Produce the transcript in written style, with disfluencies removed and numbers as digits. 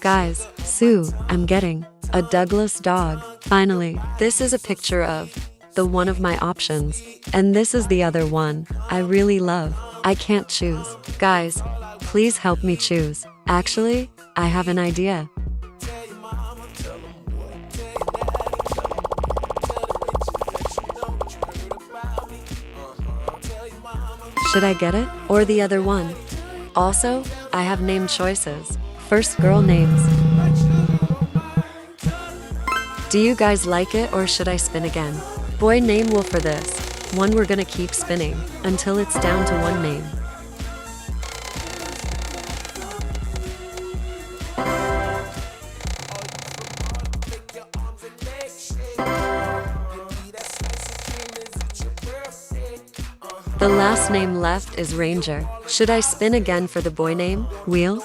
Guys, Sue, I'm getting a Douglas dog. Finally, this is a picture of the one of my options. And this is the other one I really love. I can't choose. Guys, please help me choose. Actually, I have an idea. Should I get it or the other one? Also, I have name choices. First, girl names. Do you guys like it or should I spin again? Boy name will for this one we're gonna keep spinning until it's down to one name. The last name left is Ranger. Should I spin again for the boy name? Wheel?